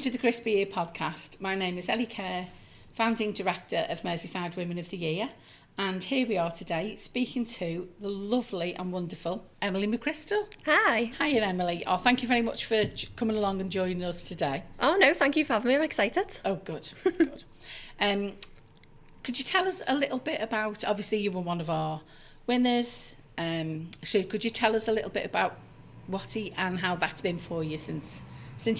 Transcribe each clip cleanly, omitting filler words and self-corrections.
to the Crispy Ear podcast. My name is Ellie Kerr, founding director of Merseyside Women of the Year, and here we are today speaking to the lovely and wonderful Emily McChrystal. Hi. Hiya, Emily. Oh, thank you very much for coming along and joining us today. Oh no, thank you for having me. I'm excited. Oh, good, good. Could you tell us a little bit about, obviously you were one of our winners, so could you tell us a little bit about MWOTY and how that's been for you since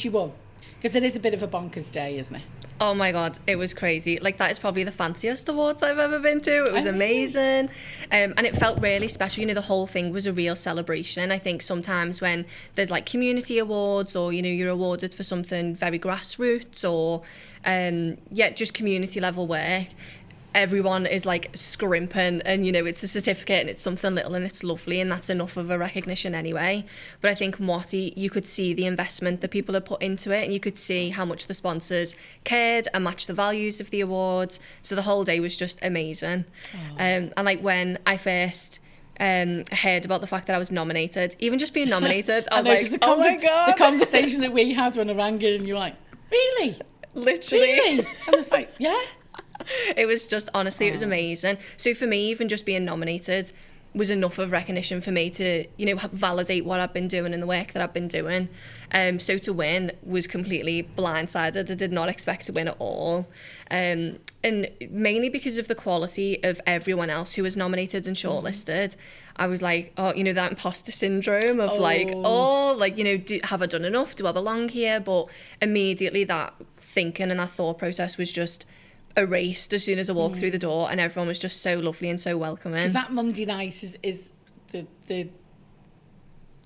you won? Because it is a bit of a bonkers day, isn't it? Oh my God, it was crazy. Like, that is probably the fanciest awards I've ever been to. It was amazing. And it felt really special. You know, the whole thing was a real celebration. I think sometimes when there's like community awards or, you know, you're awarded for something very grassroots or, just community level work, everyone is like scrimping and, you know, it's a certificate and it's something little and it's lovely and that's enough of a recognition anyway. But I think MWOTY, you could see the investment that people had put into it and you could see how much the sponsors cared and matched the values of the awards. So the whole day was just amazing. And like when I first heard about the fact that I was nominated, even just being nominated, I was like, oh my God. The conversation that we had when I rang in and you were like, really? Literally. Really? I was like, yeah. It was just, honestly, it was amazing. So for me, even just being nominated was enough of recognition for me to, you know, validate what I've been doing and the work that I've been doing. So to win was completely blindsided. I did not expect to win at all. And mainly because of the quality of everyone else who was nominated and shortlisted. I was like, oh, you know, that imposter syndrome of you know, have I done enough? Do I belong here? But immediately that thinking and that thought process was just erased as soon as I walked through the door, and everyone was just so lovely and so welcoming. Because that Monday night is the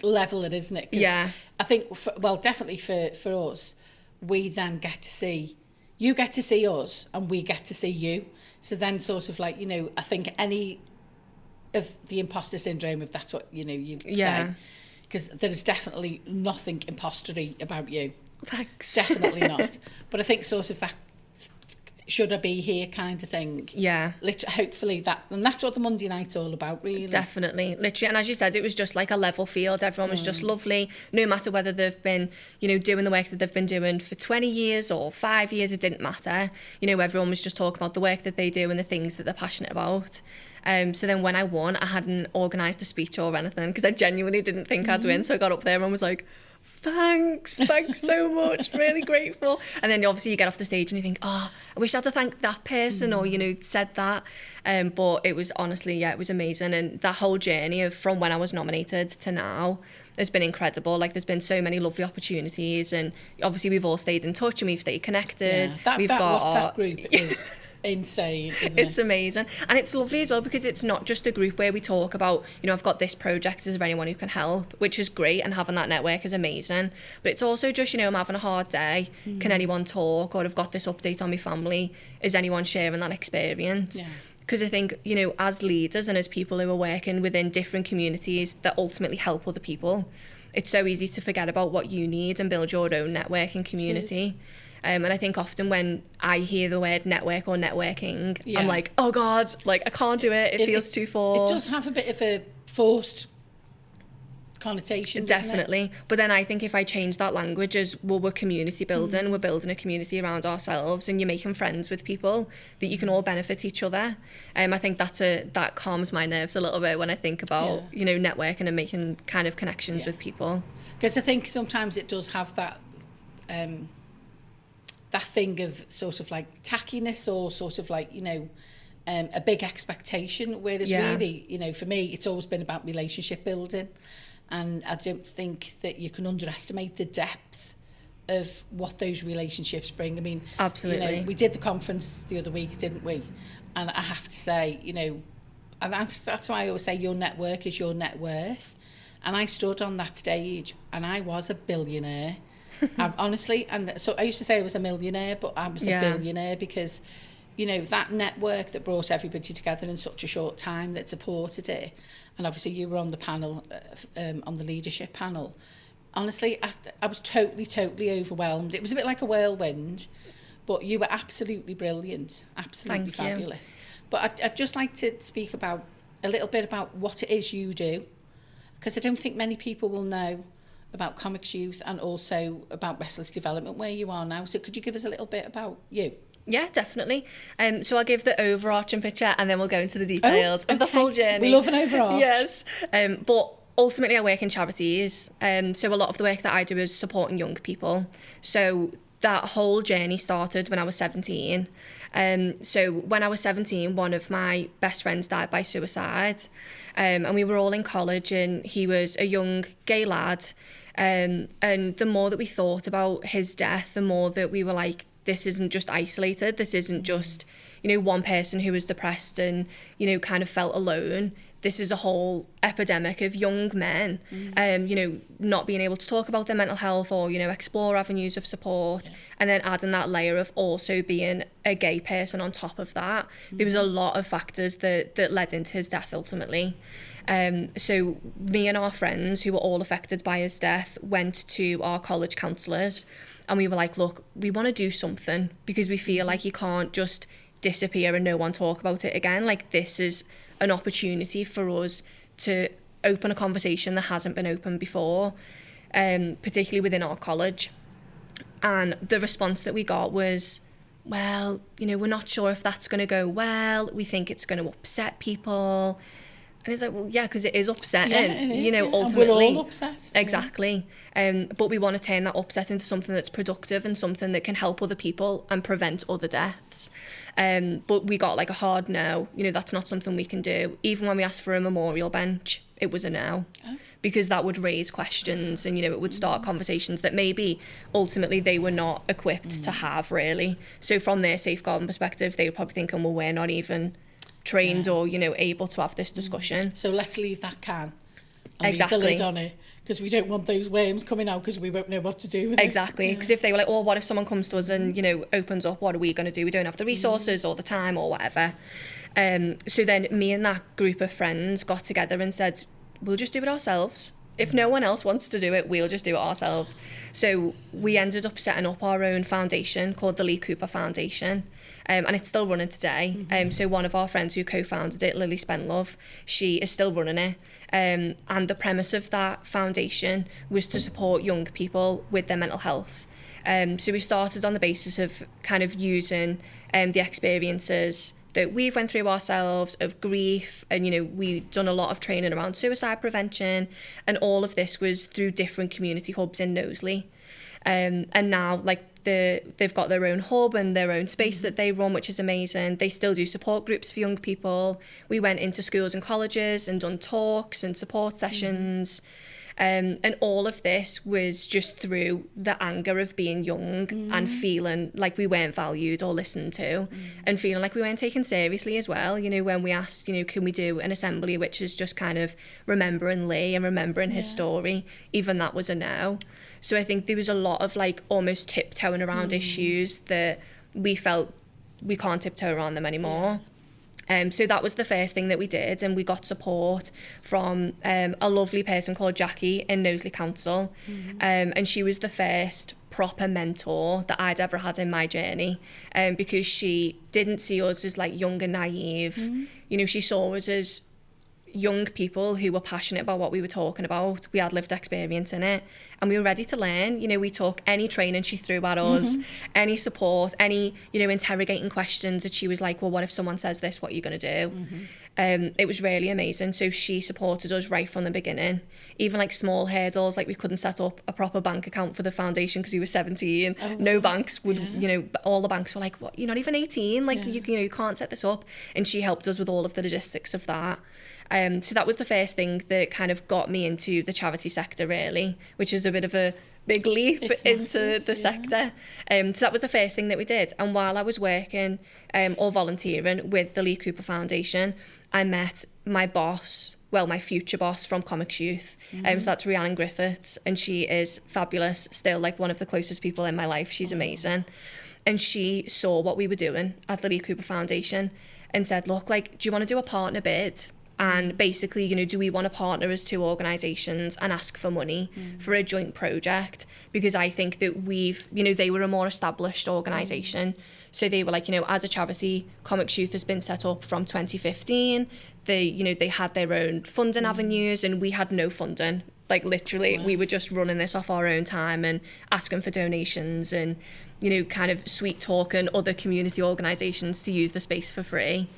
level it, isn't it? Yeah. I think, definitely for us, we then get to see, you get to see us and we get to see you. So then sort of like, you know, I think any of the imposter syndrome, if that's what, you know, you say, because there's definitely nothing impostery about you. Thanks. Definitely not. But I think sort of that should I be here kind of thing. Yeah. Hopefully that's what the Monday night's all about, really. Definitely, literally. And as you said, it was just like a level field. Everyone was just lovely. No matter whether they've been, you know, doing the work that they've been doing for 20 years or 5 years, it didn't matter. You know, everyone was just talking about the work that they do and the things that they're passionate about. So then when I won, I hadn't organised a speech or anything because I genuinely didn't think I'd win. So I got up there and was like, thanks so much, really grateful. And then obviously you get off the stage and you think, oh, I wish I had to thank that person or, you know, said that. But it was honestly, it was amazing. And that whole journey of from when I was nominated to now has been incredible. Like, there's been so many lovely opportunities, and obviously we've all stayed in touch and we've stayed connected. Yeah, we've got WhatsApp group is insane, isn't it? It's amazing. And it's lovely as well because it's not just a group where we talk about, you know, I've got this project, is there anyone who can help, which is great, and having that network is amazing. But it's also just, you know, I'm having a hard day, can anyone talk? Or I've got this update on my family, is anyone sharing that experience? Because I think, you know, as leaders and as people who are working within different communities that ultimately help other people, it's so easy to forget about what you need and build your own network and community. And I think often when I hear the word network or networking, I'm like, oh God, like I can't do it. It feels too forced. It does have a bit of a forced connotation. Definitely. But then I think if I change that language as, well, we're community building, we're building a community around ourselves, and you're making friends with people that you can all benefit each other. I think that calms my nerves a little bit when I think about, you know, networking and making kind of connections with people. Because I think sometimes it does have that that thing of sort of like tackiness or sort of like, you know, a big expectation, whereas really, you know, for me, it's always been about relationship building. And I don't think that you can underestimate the depth of what those relationships bring. I mean, absolutely. You know, we did the conference the other week, didn't we? And I have to say, you know, and that's why I always say your network is your net worth. And I stood on that stage and I was a billionaire. Honestly, and so I used to say I was a millionaire, but I was a billionaire because, you know, that network that brought everybody together in such a short time that supported it. And obviously you were on the panel, on the leadership panel. Honestly, I was totally overwhelmed. It was a bit like a whirlwind, but you were absolutely brilliant, absolutely fabulous. But I'd just like to speak about a little bit about what it is you do, because I don't think many people will know about Comics Youth and also about Restless Development, where you are now. So could you give us a little bit about you? Yeah, definitely. So I'll give the overarching picture and then we'll go into the details of the full journey. We love an overarch. Yes. But ultimately I work in charities. So a lot of the work that I do is supporting young people. So that whole journey started when I was 17. So when I was 17, one of my best friends died by suicide. And we were all in college and he was a young gay lad. And the more that we thought about his death, the more that we were like, this isn't just isolated. This isn't just, one person who was depressed and, kind of felt alone. This is a whole epidemic of young men, not being able to talk about their mental health or, explore avenues of support. Yeah. And then adding that layer of also being a gay person on top of that. There was a lot of factors that led into his death ultimately. So me and our friends who were all affected by his death went to our college counsellors and we were like, look, we want to do something because we feel like you can't just disappear and no one talk about it again. Like this is an opportunity for us to open a conversation that hasn't been opened before, particularly within our college. And the response that we got was, well, we're not sure if that's going to go well. We think it's going to upset people. And it's like, well, yeah, because it is upsetting, it is, ultimately. And we're all upset. Exactly. But we want to turn that upset into something that's productive and something that can help other people and prevent other deaths. But we got like a hard no, that's not something we can do. Even when we asked for a memorial bench, it was a no. Oh. Because that would raise questions and, it would start conversations that maybe ultimately they were not equipped to have, really. So from their safeguarding perspective, they were probably thinking, well, we're not even trained or able to have this discussion. So let's leave that can and exactly. leave the lid on it because we don't want those worms coming out because we won't know what to do with exactly because if they were like, well, what if someone comes to us and opens up, what are we going to do? We don't have the resources or the time or whatever. So then me and that group of friends got together and said, we'll just do it ourselves. If no one else wants to do it, we'll just do it ourselves. So we ended up setting up our own foundation called the Lee Cooper Foundation. And it's still running today. So one of our friends who co-founded it, Lily Spenlove, she is still running it. And the premise of that foundation was to support young people with their mental health. So we started on the basis of kind of using the experiences that we've went through ourselves of grief, and we've done a lot of training around suicide prevention, and all of this was through different community hubs in Knowsley. And now they've got their own hub and their own space that they run, which is amazing. They still do support groups for young people. We went into schools and colleges and done talks and support sessions. And all of this was just through the anger of being young and feeling like we weren't valued or listened to, and feeling like we weren't taken seriously as well. When we asked, can we do an assembly which is just kind of remembering Lee and remembering his story, even that was a no. So I think there was a lot of almost tiptoeing around issues that we felt we can't tiptoe around them anymore. So that was the first thing that we did, and we got support from a lovely person called Jackie in Knowsley Council, and she was the first proper mentor that I'd ever had in my journey, because she didn't see us as young and naive. She saw us as young people who were passionate about what we were talking about. We had lived experience in it and we were ready to learn. We took any training she threw at us, any support, any, interrogating questions that she was like, well, what if someone says this, what are you going to do? It was really amazing. So she supported us right from the beginning. Even small hurdles, we couldn't set up a proper bank account for the foundation because we were 17. No banks would, all the banks were like, what, you're not even 18, you can't set this up. And she helped us with all of the logistics of that. So that was the first thing that kind of got me into the charity sector, really, which is a bit of a big leap into the sector. So that was the first thing that we did. And while I was working or volunteering with the Lee Cooper Foundation, I met my boss, my future boss from Comics Youth. So that's Rhiannon Griffiths, and she is fabulous, still one of the closest people in my life. She's amazing. And she saw what we were doing at the Lee Cooper Foundation and said, look, do you want to do a partner bid? And basically, do we want to partner as two organisations and ask for money for a joint project? Because I think that they were a more established organisation. So they were as a charity, Comics Youth has been set up from 2015. They had their own funding avenues, and we had no funding Like literally, we were just running this off our own time and asking for donations and, you know, kind of sweet talking other community organisations to use the space for free.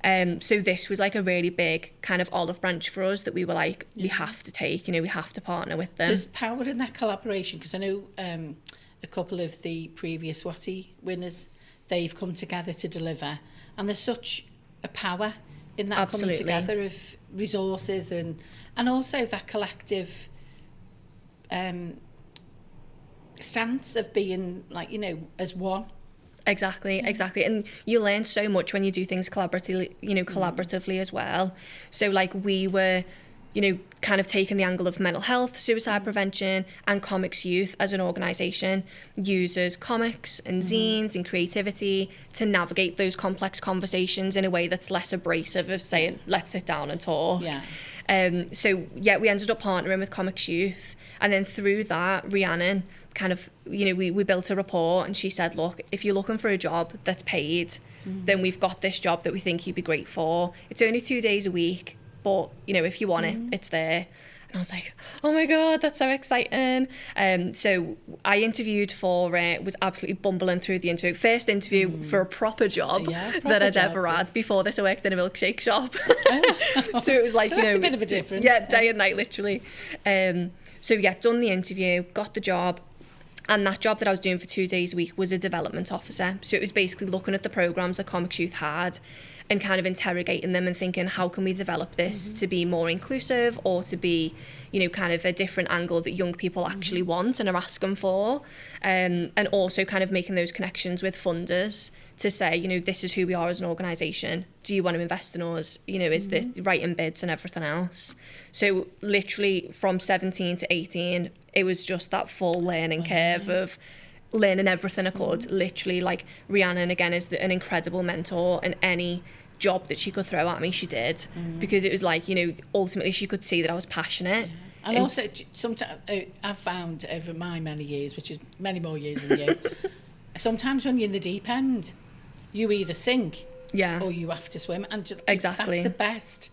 So this was like a really big kind of olive branch for us that we were like, we have to take, you know, we have to partner with them. There's power in that collaboration, because I know a couple of the previous MWOTY winners, they've come together to deliver, and there's such a power in that coming together of resources and also that collective stance of being like, you know, as one. Exactly. And you learn so much when you do things collaboratively as well. So like we were, you know, kind of taking the angle of mental health, suicide prevention, and Comics Youth as an organisation uses comics and zines and creativity to navigate those complex conversations in a way that's less abrasive of saying, let's sit down and talk. So we ended up partnering with Comics Youth, and then through that, Rhiannon kind of, you know, we built a rapport, and she said, look, if you're looking for a job that's paid, then we've got this job that we think you'd be great for. It's only 2 days a week, but, you know, if you want it, it's there. And I was like, oh my God, that's so exciting. So I interviewed for it, was absolutely bumbling through the interview. First interview for a proper job that I'd ever had. Before this, I worked in a milkshake shop. So it was like, so you know. that's a bit of a difference. Yeah, day and night, literally. So yeah, done the interview, got the job. And that job that I was doing for 2 days a week was a development officer. So it was basically looking at the programmes that Comics Youth had and kind of interrogating them and thinking, how can we develop this to be more inclusive, or to be, you know, kind of a different angle that young people actually want and are asking for. And also kind of making those connections with funders to say, you know, this is who we are as an organisation. Do you want to invest in us? You know, is this writing bids and everything else? So literally from 17 to 18, it was just that full learning curve of learning everything I could. Literally, like, Rhiannon, again, is an incredible mentor, and any job that she could throw at me, she did. Because it was like, you know, ultimately she could see that I was passionate. And also, sometimes I've found over my many years, which is many more years than you, sometimes when you're in the deep end, you either sink or you have to swim. And that's the best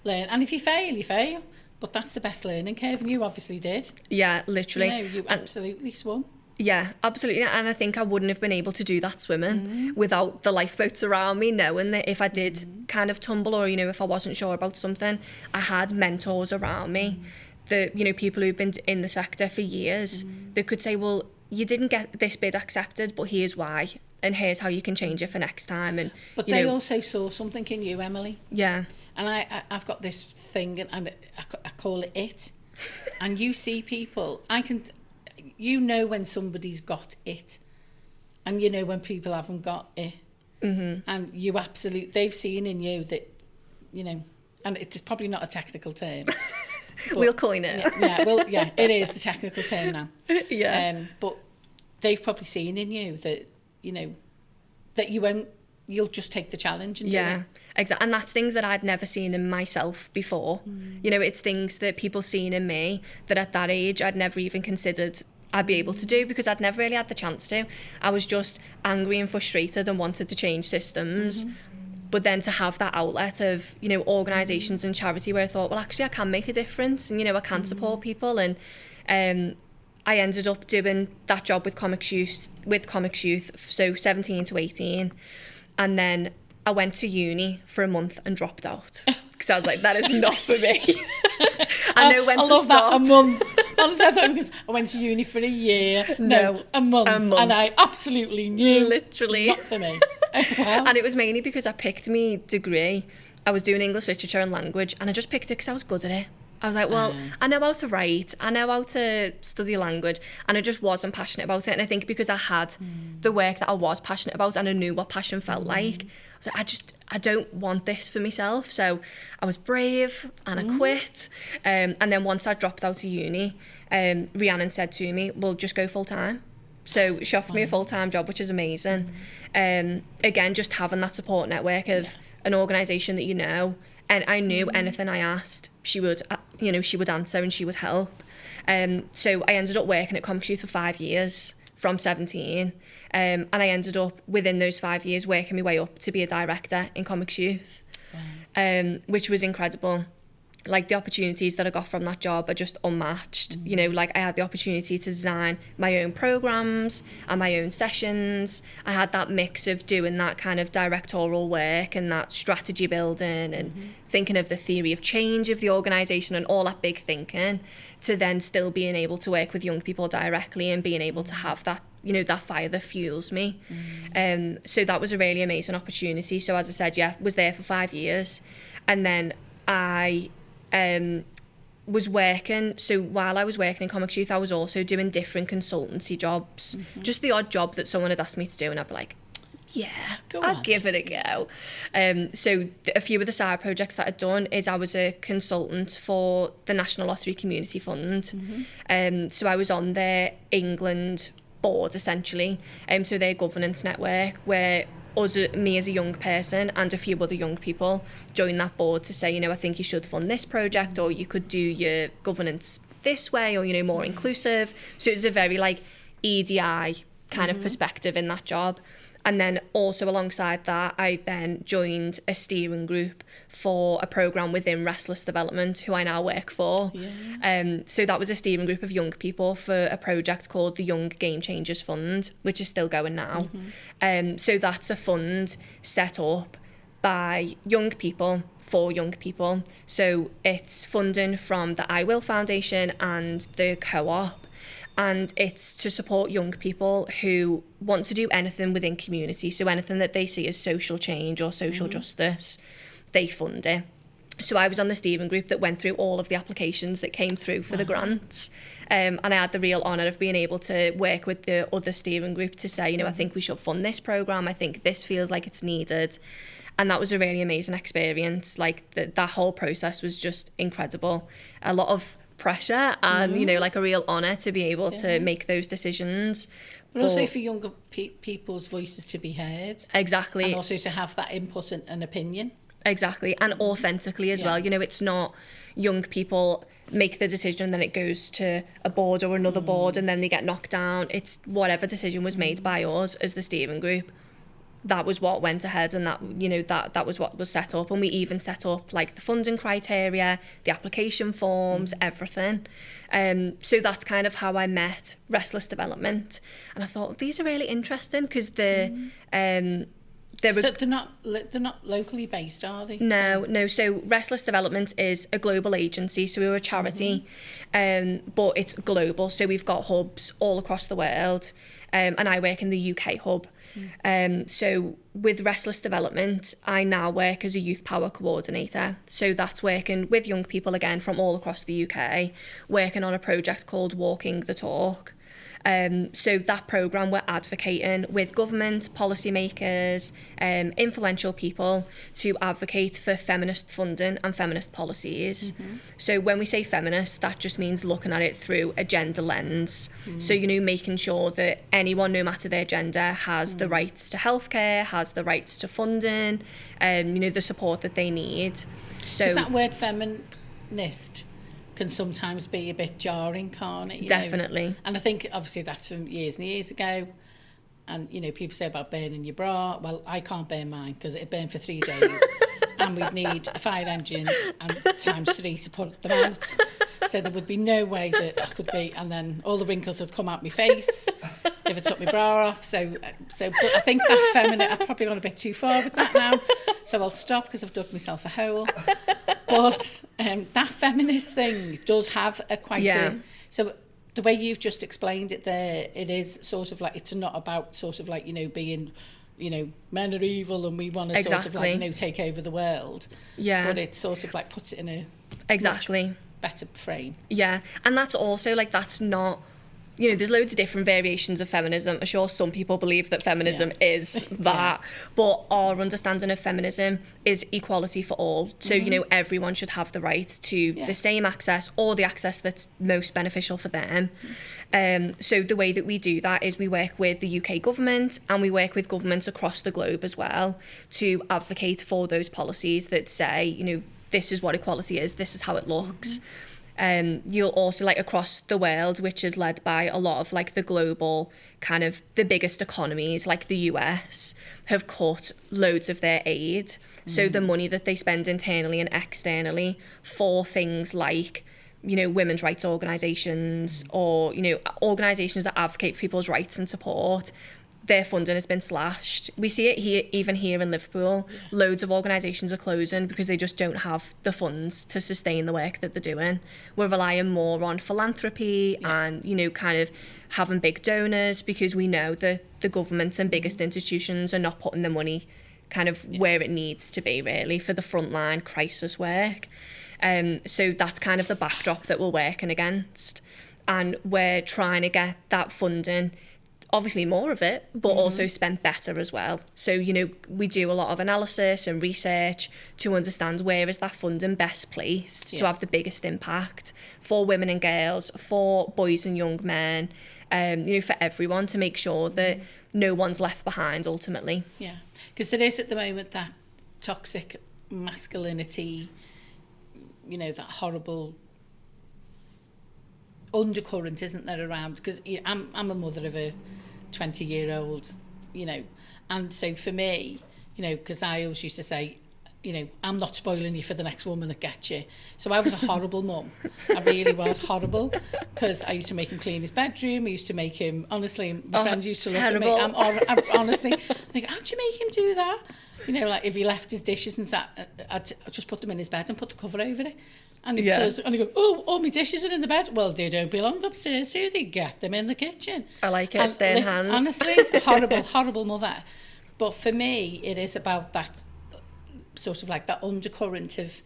learn. And if you fail, you fail. But that's the best learning curve, and you obviously did. Yeah, literally. You know, you absolutely swum. Yeah, absolutely. And I think I wouldn't have been able to do that swimming without the lifeboats around me, knowing that if I did kind of tumble, or, you know, if I wasn't sure about something, I had mentors around me, that, you know, people who've been in the sector for years, that could say, well, you didn't get this bid accepted, but here's why, and here's how you can change it for next time. And but they also saw something in you, Emily. Yeah. And I've got this thing, and I call it. And you see people, you know when somebody's got it, and you know when people haven't got it. And you they've seen in you that, you know, and it's probably not a technical term. We'll coin it. It is the technical term now. But they've probably seen in you that, you know, that you'll just take the challenge and do it. Exactly. And that's things that I'd never seen in myself before. You know, it's things that people seen in me that at that age I'd never even considered I'd be able to do, because I'd never really had the chance to. I was just angry and frustrated and wanted to change systems. But then to have that outlet of, you know, organisations and charity where I thought, well, actually I can make a difference, and, you know, I can support people. And I ended up doing that job with Comics Youth, so 17 to 18. And then I went to uni for a month and dropped out. Because I was like, that is not for me. I know when to stop. That, a month. Honestly, I thought it was, I went to uni for a year. No, a month. And I absolutely knew. Literally. Not for me. Wow. And it was mainly because I picked my degree. I was doing English literature and language, and I just picked it because I was good at it. I was like, well, I know how to write, I know how to study language, and I just wasn't passionate about it. And I think because I had the work that I was passionate about, and I knew what passion felt like, I was like, I don't want this for myself. So I was brave and I quit. And then once I dropped out of uni, Rhiannon said to me, well, just go full time. So she offered me a full-time job, which is amazing. Again, just having that support network of an organisation that you know. And I knew anything I asked, she would answer and she would help. So I ended up working at Comics Youth for 5 years, from 17. And I ended up, within those 5 years, working my way up to be a director in Comics Youth, which was incredible. like the opportunities that I got from that job are just unmatched. You know, like I had the opportunity to design my own programs and my own sessions. I had that mix of doing that kind of directorial work and that strategy building and thinking of the theory of change of the organisation and all that big thinking, to then still being able to work with young people directly and being able to have that, you know, that fire that fuels me. So that was a really amazing opportunity. So as I said, was there for 5 years. And then I was working, so while I was working in Comics Youth, I was also doing different consultancy jobs, just the odd job that someone had asked me to do, and I'd be like, yeah, I'll give it a go. So a few of the side projects that I'd done is I was a consultant for the National Lottery Community Fund. So I was on their England board, essentially. So their governance network, where me as a young person and a few other young people joined that board to say, you know, I think you should fund this project, or you could do your governance this way, or, you know, more inclusive. So it was a very like EDI kind of perspective in that job. And then also alongside that, I then joined a steering group for a programme within Restless Development, who I now work for. So that was a steering group of young people for a project called the Young Game Changers Fund, which is still going now. So that's a fund set up by young people for young people. So it's funding from the I Will Foundation and the Co-op. And it's to support young people who want to do anything within community. So anything that they see as social change or social justice, they fund it. So I was on the steering group that went through all of the applications that came through for the grants. And I had the real honour of being able to work with the other steering group to say, you know, I think we should fund this programme. I think this feels like it's needed. And that was a really amazing experience. Like that whole process was just incredible. A lot of pressure and you know, like a real honour to be able to make those decisions, but also for younger people's voices to be heard, exactly, and also to have that input and opinion, exactly, and authentically as well. You know, it's not young people make the decision, then it goes to a board or another board and then they get knocked down. It's whatever decision was made by us as the steering group, that was what went ahead, and that, you know, that was what was set up. And we even set up like the funding criteria, the application forms, everything. So that's kind of how I met Restless Development, and I thought these are really interesting because they're not locally based, are they? No. So Restless Development is a global agency, so we're a charity, but it's global. So we've got hubs all across the world, and I work in the UK hub. So with Restless Development, I now work as a youth power coordinator. So that's working with young people again from all across the UK, working on a project called Walking the Talk. So that programme, we're advocating with government, policymakers, influential people to advocate for feminist funding and feminist policies. So when we say feminist, that just means looking at it through a gender lens. So, you know, making sure that anyone, no matter their gender, has the rights to healthcare, has the rights to funding, you know, the support that they need. So is that word feminist can sometimes be a bit jarring, can't it? Definitely. Know? And I think obviously that's from years and years ago. And, you know, people say about burning your bra. Well, I can't burn mine because it'd burn for 3 days. And we'd need a fire engine and × 3 to put them out. So there would be no way that I could be. And then all the wrinkles would come out my face if I took my bra off. So but I think that feminine, I've probably gone a bit too far with that now. So I'll stop because I've dug myself a hole. But that feminist thing does have a quite a... So the way you've just explained it there, it is sort of like, it's not about sort of like, you know, being, you know, men are evil and we want to sort of like, you know, take over the world. Yeah. But it sort of like puts it in a much better frame. Yeah. And that's also like, that's not, you know, there's loads of different variations of feminism. I'm sure some people believe that feminism is that, but our understanding of feminism is equality for all. So, you know, everyone should have the right to the same access or the access that's most beneficial for them. So the way that we do that is we work with the UK government and we work with governments across the globe as well to advocate for those policies that say, you know, this is what equality is, this is how it looks. You'll also, like, across the world, which is led by a lot of like the global kind of the biggest economies, like the US, have cut loads of their aid. So the money that they spend internally and externally for things like, you know, women's rights organisations or, you know, organisations that advocate for people's rights and support, their funding has been slashed. We see it here, even here in Liverpool. Yeah. Loads of organisations are closing because they just don't have the funds to sustain the work that they're doing. We're relying more on philanthropy and, you know, kind of having big donors, because we know that the governments and biggest institutions are not putting the money kind of where it needs to be, really, for the frontline crisis work. So that's kind of the backdrop that we're working against. And we're trying to get that funding, obviously more of it, but also spent better as well. So, you know, we do a lot of analysis and research to understand where is that funding best placed to have the biggest impact for women and girls, for boys and young men, you know, for everyone, to make sure that no one's left behind ultimately. Yeah, because there is at the moment that toxic masculinity, you know, that horrible undercurrent, isn't there, around? Because I'm a mother of a 20-year-old, you know, and so for me, you know, because I always used to say, you know, I'm not spoiling you for the next woman that gets you. So I was a horrible mum. I really was horrible, because I used to make him clean his bedroom. I used to make him, honestly, my friends used to terrible. look at me. I'm honestly, I think, how'd you make him do that? You know, like if he left his dishes and that, I'd just put them in his bed and put the cover over it. And he goes, and he goes, oh, all my dishes are in the bed. Well, they don't belong upstairs, do they? Get them in the kitchen. I like it, stay in hand. Honestly, horrible mother. But for me, it is about that sort of like that undercurrent of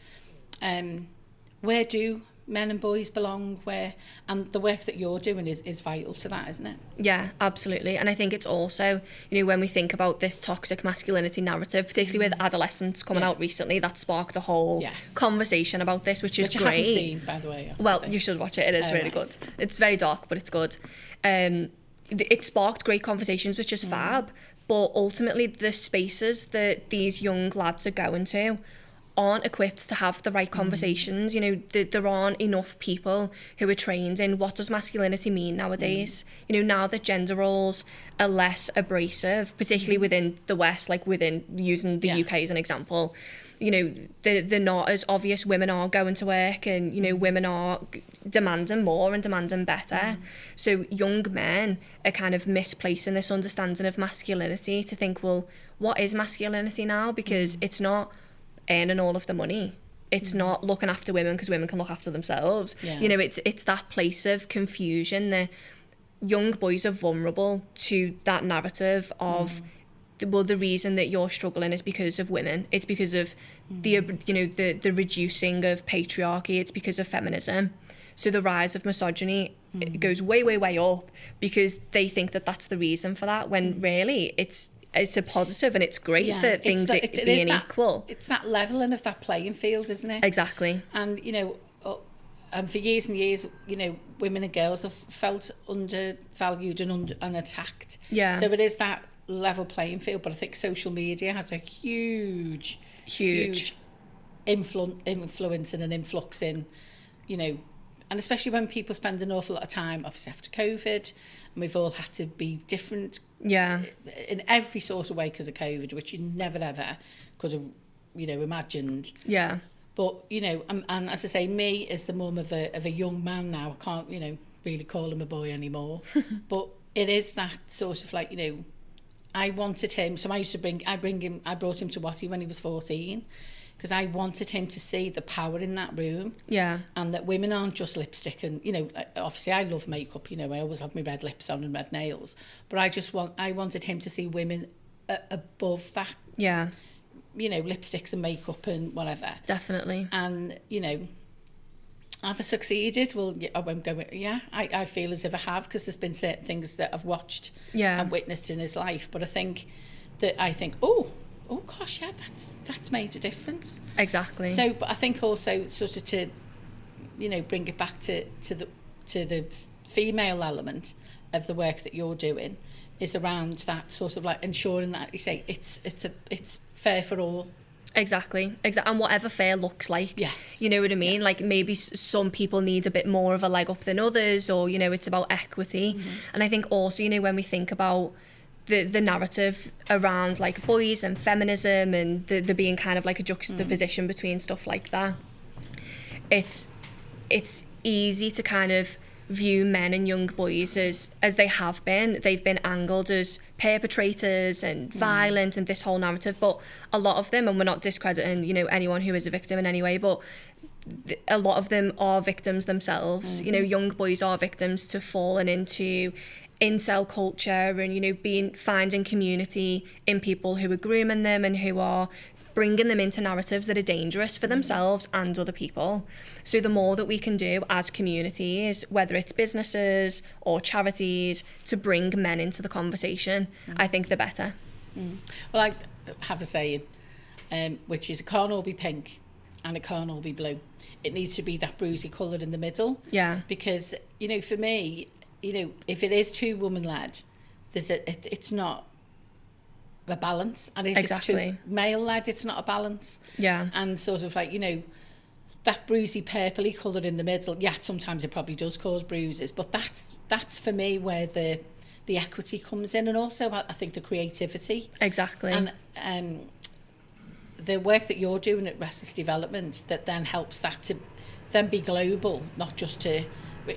where do men and boys belong, where, and the work that you're doing is vital to that, isn't it? Yeah, absolutely. And I think it's also, you know, when we think about this toxic masculinity narrative, particularly with adolescents coming out recently, that sparked a whole conversation about this, which is great. I haven't seen, by the way. Well, you should watch it. It is really good. It's very dark, but it's good. It sparked great conversations, which is fab. But ultimately, the spaces that these young lads are going to aren't equipped to have the right conversations. You know, there aren't enough people who are trained in what does masculinity mean nowadays. You know, now that gender roles are less abrasive, particularly within the West, like within using the UK as an example, you know, they're not as obvious. Women are going to work, and, you know, women are demanding more and demanding better. So young men are kind of misplacing this understanding of masculinity to think, well, what is masculinity now? Because it's not earning all of the money. It's not looking after women because women can look after themselves. You know, it's that place of confusion that young boys are vulnerable to, that narrative of well, the reason that you're struggling is because of women. It's because of the, you know, the reducing of patriarchy. It's because of feminism. So the rise of misogyny, it goes way, way, way up, because they think that that's the reason for that, when really it's a positive, and it's great that things are being equal. It's that leveling of that playing field, isn't it? Exactly. And, you know, and for years and years, you know, women and girls have felt undervalued and attacked. Yeah. So it is that level playing field, but I think social media has a huge influence and an influx in, you know, and especially when people spend an awful lot of time, obviously after COVID, and we've all had to be different in every sort of way because of COVID, which you never ever could have, you know, imagined. Yeah. But, you know, and as I say, me as the mum of a young man now, I can't, you know, really call him a boy anymore. But it is that sort of like, you know, I wanted him, so I brought him to MWOTY when he was 14, because I wanted him to see the power in that room. Yeah. And that women aren't just lipstick, and, you know, obviously I love makeup, you know, I always have my red lips on and red nails, but I wanted him to see women above that. Yeah. You know, lipsticks and makeup and whatever. Definitely. And, you know, have I succeeded? Well, I won't go. Yeah, I feel as if I have, because there's been certain things that I've watched and witnessed in his life. But I think, oh gosh, yeah, that's made a difference. Exactly. So, but I think also sort of to, you know, bring it back to the female element of the work that you're doing is around that sort of like ensuring that you say it's fair for all. Exactly. And whatever fair looks like. Yes. You know what I mean? Like maybe some people need a bit more of a leg up than others, or, you know, it's about equity. And I think also, you know, when we think about the narrative around like boys and feminism and the being kind of like a juxtaposition between stuff like that, it's easy to kind of view men and young boys as they have been. They've been angled as perpetrators and violent and this whole narrative, but a lot of them, and we're not discrediting, you know, anyone who is a victim in any way, but a lot of them are victims themselves. You know, young boys are victims to falling into incel culture and, you know, finding community in people who are grooming them and who are bringing them into narratives that are dangerous for themselves and other people. So the more that we can do as communities, whether it's businesses or charities, to bring men into the conversation, I think the better. Well, I have a saying, which is it can't all be pink and it can't all be blue. It needs to be that bruisey colour in the middle. Yeah. Because, you know, for me, you know, if it is too woman-led, it's not a balance, and if it's too male-led, it's not a balance. Yeah. And sort of like, you know, that bruisey purpley colour in the middle, yeah, sometimes it probably does cause bruises, but that's for me where the equity comes in, and also I think the creativity. Exactly. And the work that you're doing at Restless Development that then helps that to then be global, not just to...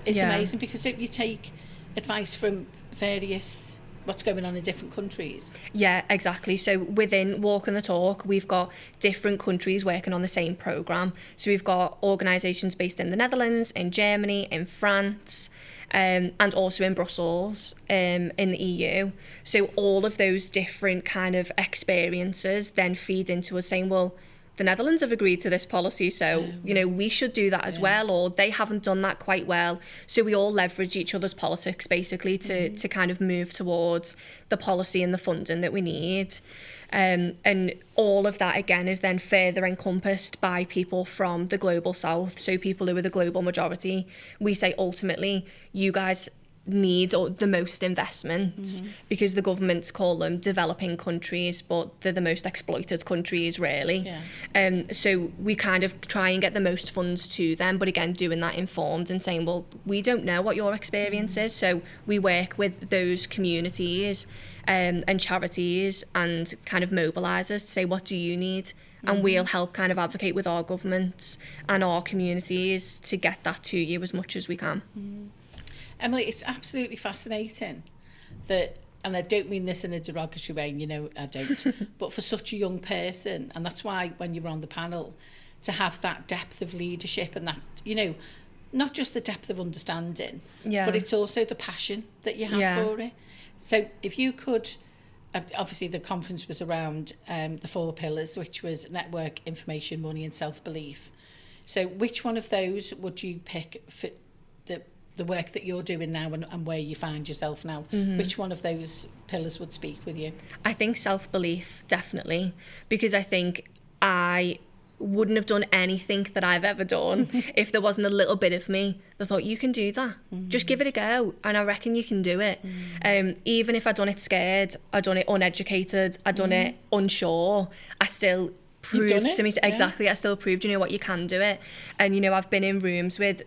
It's amazing because you take advice from various... what's going on in different countries. Yeah, exactly. So within Walking the Talk, we've got different countries working on the same programme. So we've got organisations based in the Netherlands, in Germany, in France, and also in Brussels, in the EU. So all of those different kind of experiences then feed into us saying, well, the Netherlands have agreed to this policy, so, you know, we should do that as well, or they haven't done that quite well. So we all leverage each other's politics, basically, to kind of move towards the policy and the funding that we need. And all of that, again, is then further encompassed by people from the global south, so people who are the global majority. We say, ultimately, you guys need the most investment because the governments call them developing countries, but they're the most exploited countries, really. So we kind of try and get the most funds to them, but again, doing that informed and saying, well, we don't know what your experience is, so we work with those communities and charities and kind of mobilisers to say, what do you need? And we'll help kind of advocate with our governments and our communities to get that to you as much as we can. Emily, it's absolutely fascinating that, and I don't mean this in a derogatory way, you know, I don't, but for such a young person, and that's why when you were on the panel, to have that depth of leadership and that, you know, not just the depth of understanding, but it's also the passion that you have for it. So if you could, obviously the conference was around the 4 pillars, which was network, information, money and self-belief. So which one of those would you pick for the work that you're doing now and where you find yourself now? Which one of those pillars would speak with you? I think self-belief, definitely, because I think I wouldn't have done anything that I've ever done if there wasn't a little bit of me that thought, you can do that. Just give it a go, and I reckon you can do it. Even if I'd done it scared, I'd done it uneducated, I'd done it unsure, I still proved to me, exactly, I still proved, you know what, you can do it. And, you know, I've been in rooms with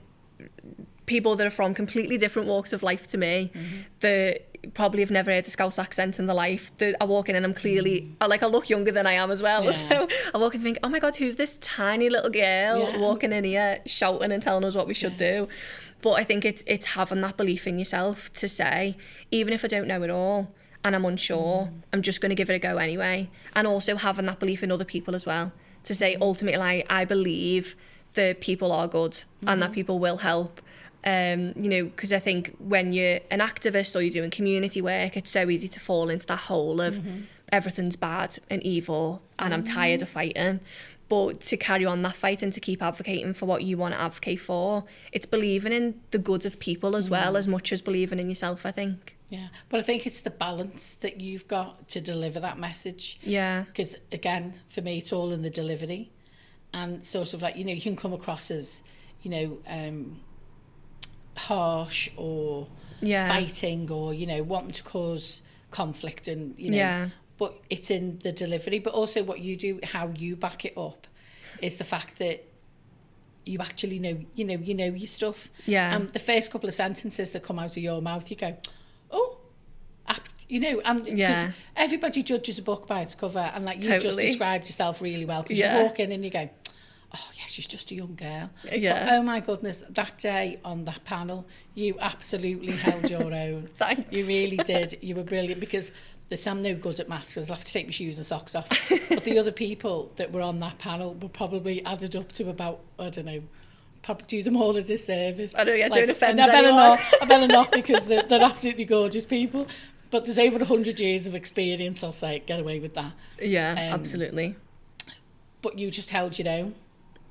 people that are from completely different walks of life to me, that probably have never heard a Scouse accent in their life. I walk in and I'm clearly, I look younger than I am as well. So I walk in and think, oh my God, who's this tiny little girl walking in here shouting and telling us what we should do? But I think it's having that belief in yourself to say, even if I don't know it all and I'm unsure, I'm just going to give it a go anyway. And also having that belief in other people as well, to say, ultimately, I believe that people are good and that people will help. You know, because I think when you're an activist or you're doing community work, it's so easy to fall into that hole of everything's bad and evil and I'm tired of fighting. But to carry on that fight and to keep advocating for what you want to advocate for, it's believing in the good of people as well, as much as believing in yourself, I think. Yeah, but I think it's the balance that you've got to deliver that message. Yeah. Because again, for me, it's all in the delivery. And sort of like, you know, you can come across as, you know, harsh or fighting or, you know, wanting to cause conflict and, you know, but it's in the delivery. But also what you do, how you back it up, is the fact that you actually know, you know your stuff. Yeah. The first couple of sentences that come out of your mouth, you go, oh, you know, and because everybody judges a book by its cover, and like you just described yourself really well, because you walk in and you go, oh yeah, she's just a young girl. Yeah. But, oh my goodness, that day on that panel, you absolutely held your own. Thanks. You really did. You were brilliant, because I'm no good at maths, because I'll have to take my shoes and socks off. But the other people that were on that panel were probably added up to about, I don't know, probably do them all a disservice. I know, yeah, like, don't offend anyone. I better not, because they're absolutely gorgeous people. But there's over 100 years of experience, I'll say, get away with that. Yeah, absolutely. But you just held your own.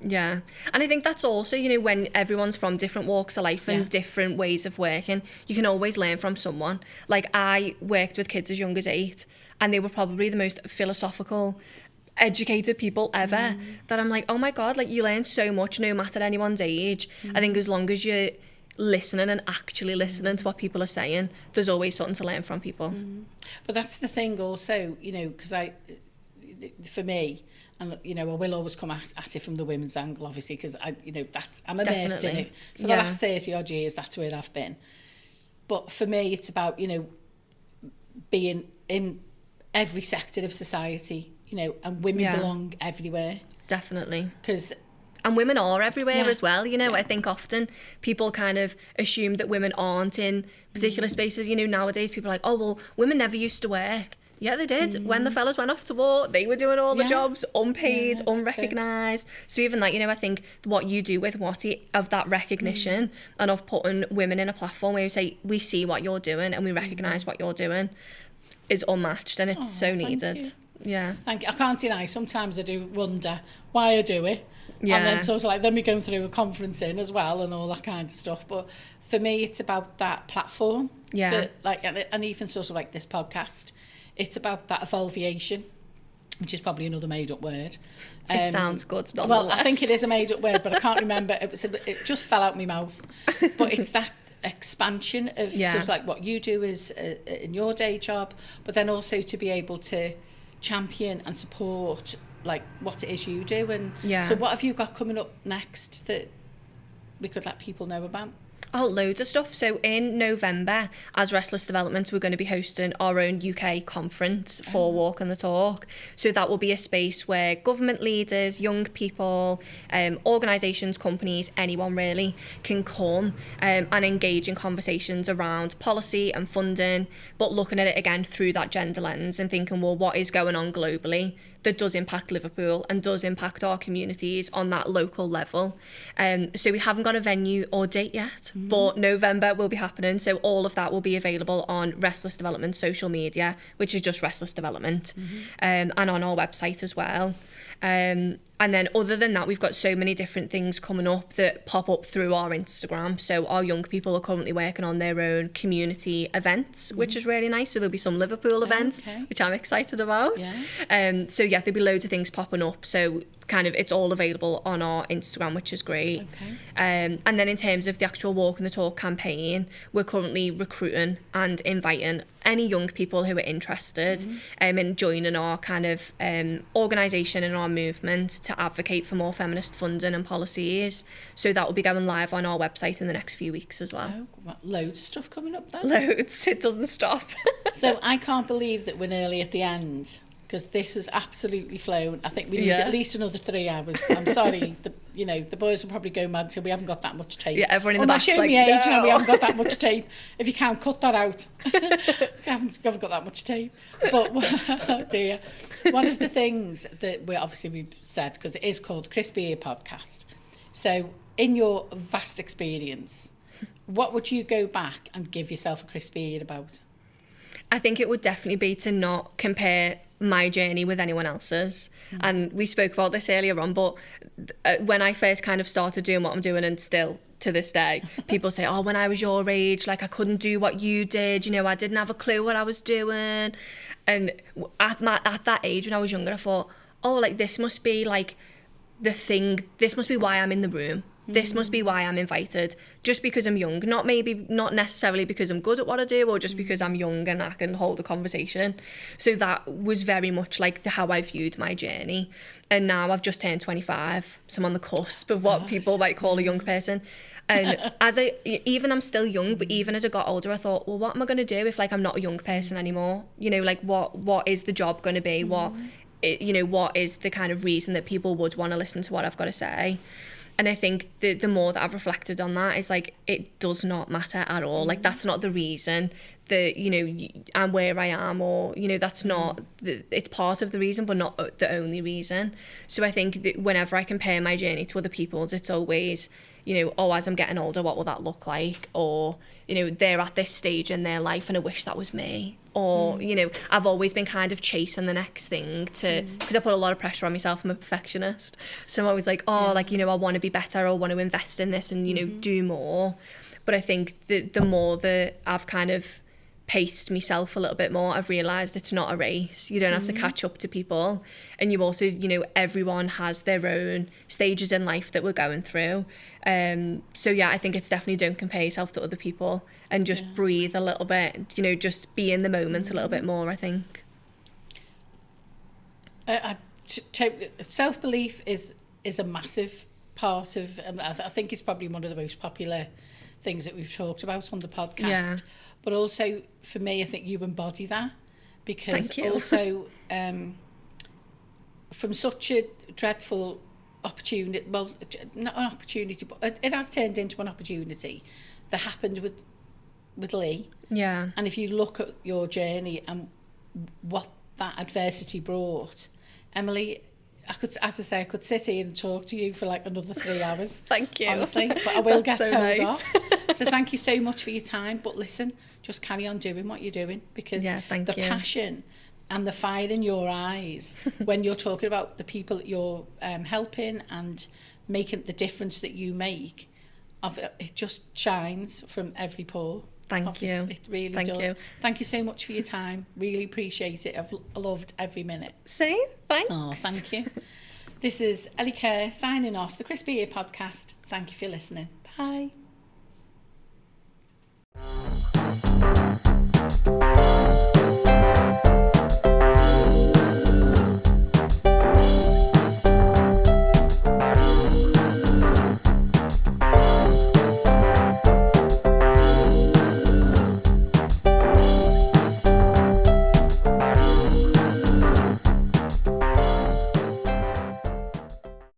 Yeah. And I think that's also, you know, when everyone's from different walks of life and different ways of working, you can always learn from someone. Like, I worked with kids as young as 8, and they were probably the most philosophical, educated people ever, that I'm like, oh my God, like, you learn so much no matter anyone's age. I think as long as you're listening and actually listening to what people are saying, there's always something to learn from people. But that's the thing also, you know, because for me, and you know, I will always come at it from the women's angle, obviously, because I'm immersed in it for the last 30 odd years. That's where I've been. But for me, it's about, you know, being in every sector of society, you know, and women belong everywhere. Definitely. And women are everywhere as well, you know. I think often people kind of assume that women aren't in particular spaces. You know, nowadays people are like, oh, well, women never used to work. Yeah, they did. When the fellas went off to war, they were doing all the jobs, unpaid, unrecognised. So even that, you know, I think what you do with MWOTY, of that recognition and of putting women in a platform where you say, we see what you're doing and we recognise what you're doing, is unmatched, and it's so needed. Yeah. Thank you. I can't deny, sometimes I do wonder why I do it. Yeah. And then sort of like, then we're going through a conference as well and all that kind of stuff. But for me, it's about that platform. Yeah. For, like, and even sort of like this podcast, it's about that evolviation, which is probably another made-up word. It sounds good, well, I think it is a made-up word, but I can't remember. It just fell out my mouth. But it's that expansion of sort of like what you do is in your day job, but then also to be able to champion and support like what it is you do. And so what have you got coming up next that we could let people know about? Oh, loads of stuff. So in November, as Restless Development, we're going to be hosting our own UK conference for Walk and the Talk. So that will be a space where government leaders, young people, organisations, companies, anyone really, can come and engage in conversations around policy and funding, but looking at it again through that gender lens and thinking, well, what is going on globally that does impact Liverpool and does impact our communities on that local level. So we haven't got a venue or date yet, but November will be happening. So all of that will be available on Restless Development social media, which is just Restless Development, and on our website as well. And then other than that, we've got so many different things coming up that pop up through our Instagram. So our young people are currently working on their own community events, which is really nice. So there'll be some Liverpool events, which I'm excited about. So yeah, there'll be loads of things popping up. So kind of it's all available on our Instagram, which is great. And then in terms of the actual Walk and the Talk campaign, we're currently recruiting and inviting any young people who are interested in joining our kind of organisation and our movement to advocate for more feminist funding and policies. So that will be going live on our website in the next few weeks as well. Loads of stuff coming up then. Loads. It doesn't stop. So I can't believe that we're nearly at the end, because this has absolutely flown. I think we need at least another 3 hours. I'm sorry, the boys will probably go mad till we haven't got that much tape. Yeah, everyone in the back's like, like, me age, no. we haven't got that much tape. If you can't cut that out. I haven't got that much tape. But, oh dear. One of the things that we've said, because it is called Crispy Ear Podcast. So in your vast experience, what would you go back and give yourself a crispy ear about? I think it would definitely be to not compare my journey with anyone else's. And we spoke about this earlier on, but when I first kind of started doing what I'm doing, and still to this day, people say, oh, when I was your age, like I couldn't do what you did, I didn't have a clue what I was doing. And at that age when I was younger, I thought, oh, like this must be like the thing, this must be why I'm in the room. This must be why I'm invited, just because I'm young, not necessarily because I'm good at what I do or just because I'm young and I can hold a conversation. So that was very much like how I viewed my journey. And now I've just turned 25, so I'm on the cusp of what people might call a young person. And I'm still young, but even as I got older, I thought, well, what am I going to do if like I'm not a young person anymore? You know, like what is the job going to be? What is the kind of reason that people would want to listen to what I've got to say? And I think the more that I've reflected on that is like, it does not matter at all. Like, that's not the reason that, you know, I'm where I am, or, you know, that's not, it's part of the reason, but not the only reason. So I think that whenever I compare my journey to other people's, it's always, you know, oh, as I'm getting older, what will that look like? Or, you know, they're at this stage in their life and I wish that was me. Or, you know, I've always been kind of chasing the next thing because I put a lot of pressure on myself. I'm a perfectionist. So I'm always like, like, you know, I want to be better, or I want to invest in this and, you know, do more. But I think the more that I've kind of paced myself a little bit more, I've realised it's not a race. You don't have to catch up to people. And you also, you know, everyone has their own stages in life that we're going through. So yeah, I think it's definitely don't compare yourself to other people and just breathe a little bit, you know, just be in the moment a little bit more, I think. Self-belief is a massive part of, I think it's probably one of the most popular things that we've talked about on the podcast. Yeah. But also, for me, I think you embody that, because also from such a dreadful opportunity, well, not an opportunity, but it has turned into an opportunity that happened with Lee. Yeah. And if you look at your journey and what that adversity brought, Emily, I could sit here and talk to you for like another 3 hours. Thank you. Honestly, but I will get so told nice. off. So thank you so much for your time. But listen, just carry on doing what you're doing, because the passion and the fire in your eyes when you're talking about the people that you're helping and making the difference that you make, it just shines from every pore. Thank you. It really does. Thank you so much for your time. Really appreciate it. I've loved every minute. Same. Thanks. Oh, thank you. This is Ellie Kerr signing off the Crispy Ear podcast. Thank you for listening. Bye.